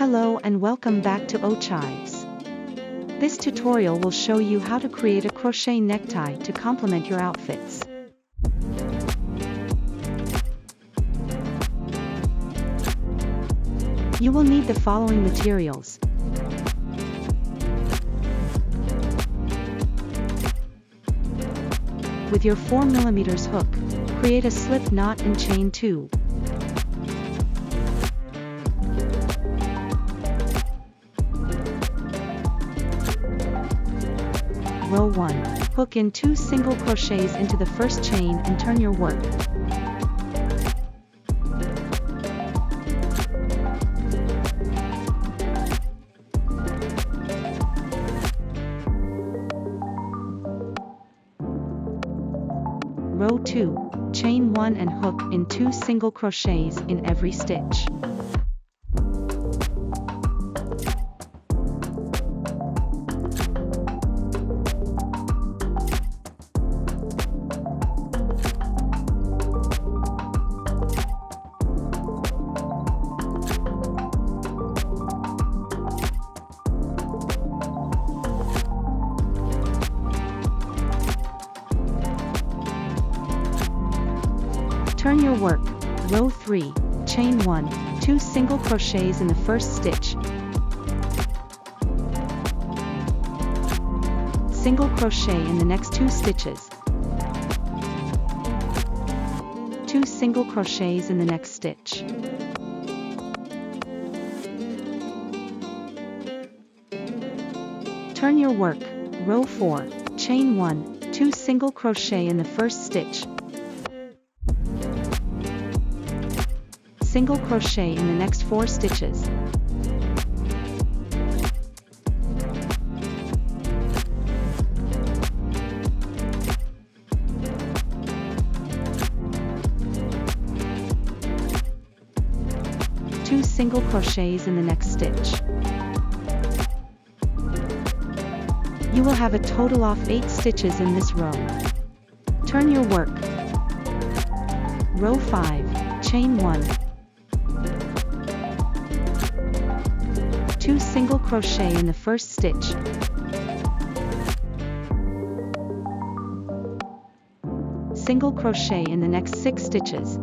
Hello and welcome back to Chives. This tutorial will show you how to create a crochet necktie to complement your outfits. You will need the following materials. With your 4mm hook, create a slip knot and chain 2. Row 1. Hook in 2 single crochets into the first chain and turn your work. Row 2. Chain 1 and hook in 2 single crochets in every stitch. Turn your work. Row 3. Chain 1, 2 single crochets in the first stitch. Single crochet in the next 2 stitches. 2 single crochets in the next stitch. Turn your work. Row 4. Chain 1, 2 single crochet in the first stitch. Single crochet in the next 4 stitches. Two single crochets in the next stitch. You will have a total of 8 stitches in this row. Turn your work. Row 5. Chain 1. 2 single crochet in the first stitch. Single crochet in the next 6 stitches.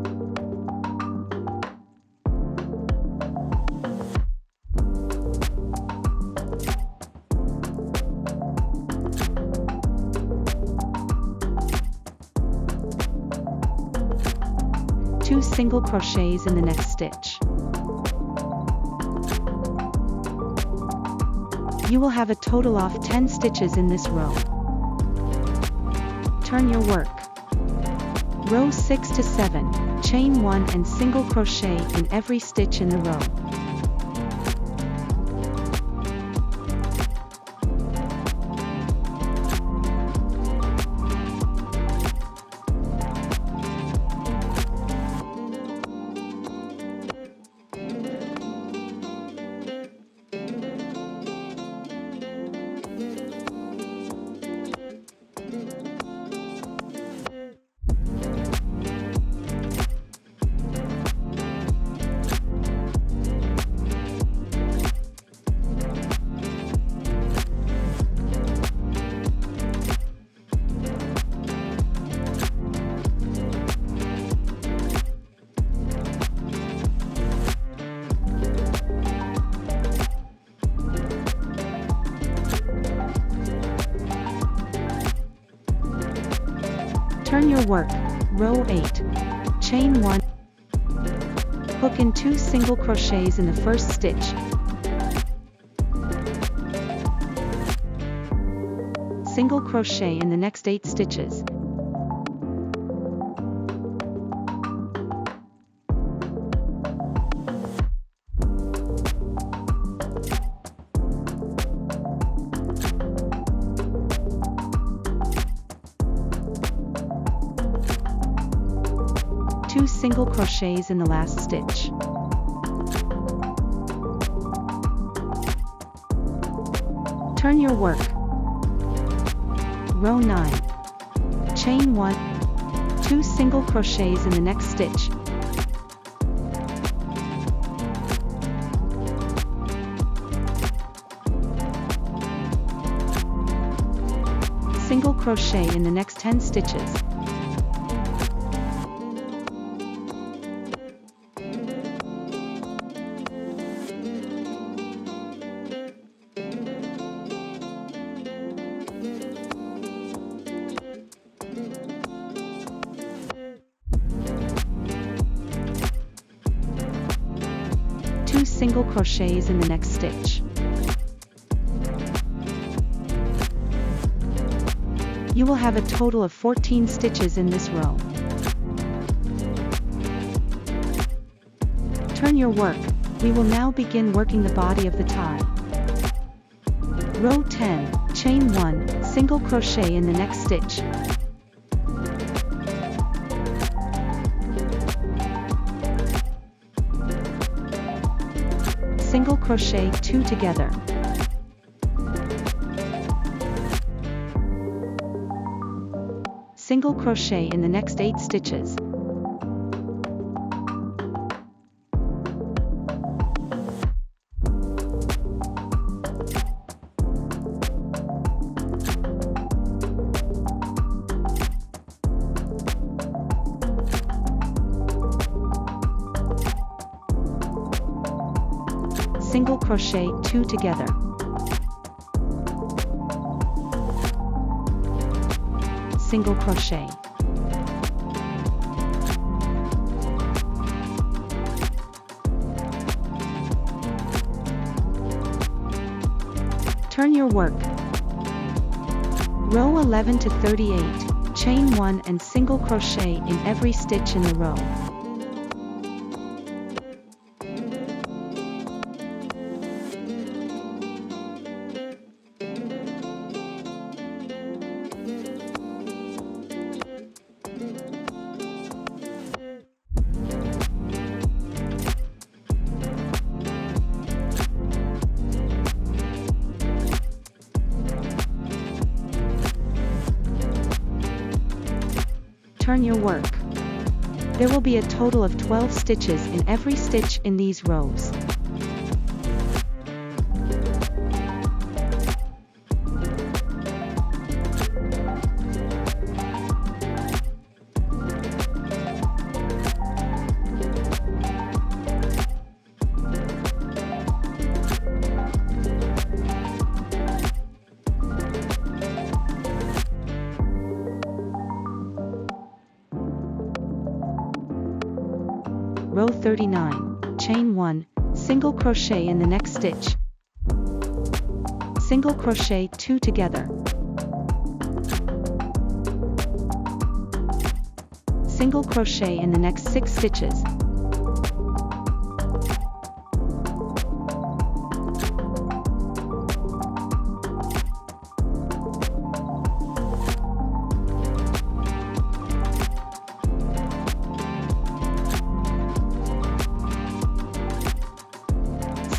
Two single crochets in the next stitch. You will have a total of 10 stitches in this row. Turn your work. Row 6 to 7, chain 1 and single crochet in every stitch in the row. Turn your work. Row 8. Chain 1. Hook in 2 single crochets in the first stitch. Single crochet in the next 8 stitches. Two single crochets in the last stitch. Turn your work. Row 9. Chain 1, 2 single crochets in the next stitch. single crochet in the next 10 stitches. Two single crochets in the next stitch. You will have a total of 14 stitches in this row. Turn your work. We will now begin working the body of the tie. Row 10, chain 1, single crochet in the next stitch. Single crochet 2 together. Single crochet in the next 8 stitches. Single crochet 2 together. Single crochet. Turn your work. Row 11 to 38, chain 1 and single crochet in every stitch in the row. Turn your work. There will be a total of 12 stitches in every stitch in these rows. Row 39, chain 1, single crochet in the next stitch. Single crochet 2 together. Single crochet in the next 6 stitches.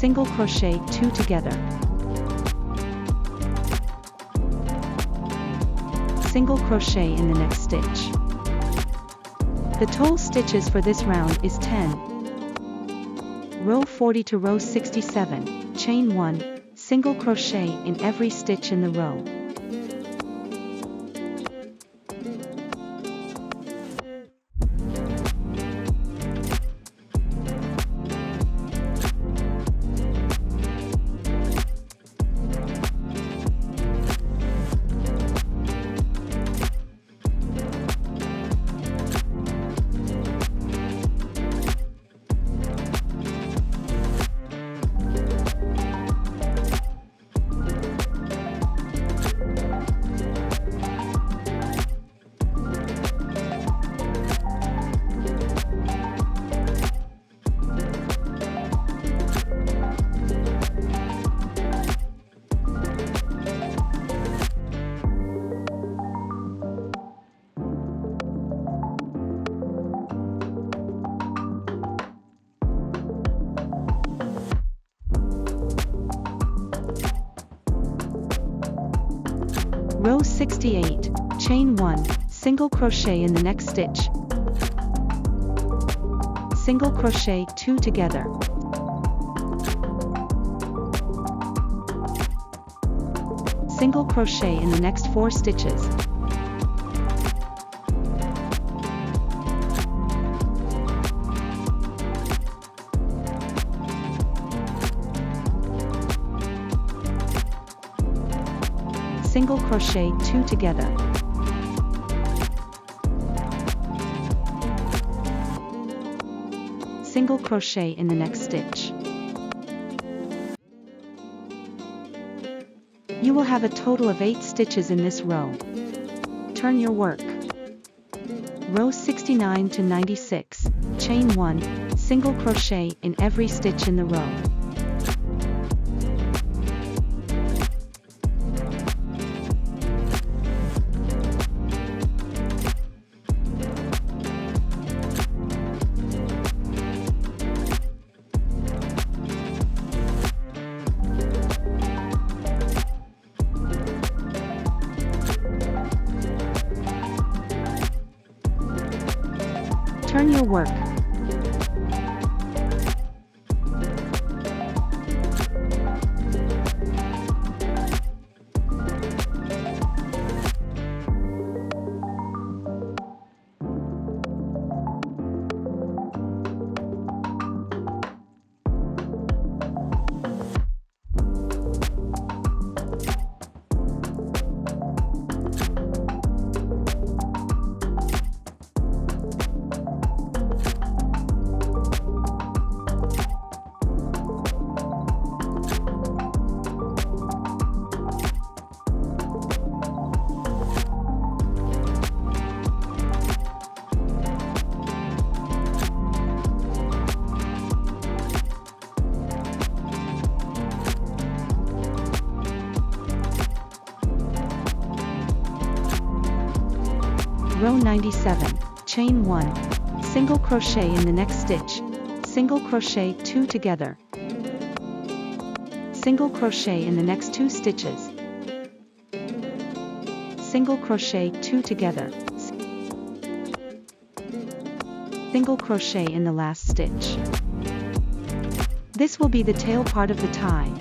Single crochet 2 together. Single crochet in the next stitch. The total stitches for this round is 10. Row 40 to row 67, chain 1, single crochet in every stitch in the row. Row 68, chain 1, single crochet in the next stitch. Single crochet 2 together. single crochet in the next 4 stitches. Single crochet 2 together. Single crochet in the next stitch. You will have a total of 8 stitches in this row. Turn your work. Row 69 to 96, chain 1, single crochet in every stitch in the row. Turn your work. Row 97, chain 1, single crochet in the next stitch, single crochet 2 together, single crochet in the next 2 stitches, single crochet 2 together, single crochet in the last stitch. This will be the tail part of the tie.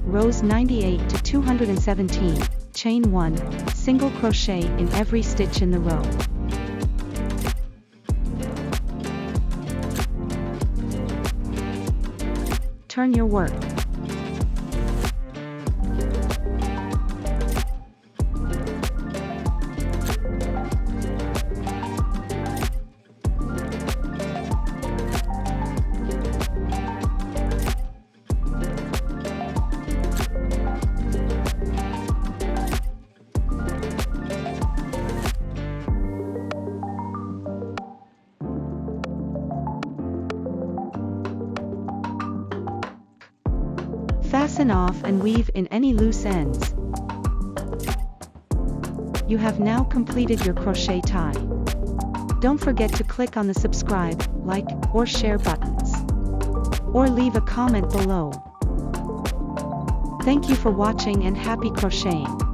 Rows 98 to 217, chain 1, single crochet in every stitch in the row. Turn your work. Fasten off and weave in any loose ends. You have now completed your crochet tie. Don't forget to click on the subscribe, like, or share buttons. Or leave a comment below. Thank you for watching and happy crocheting.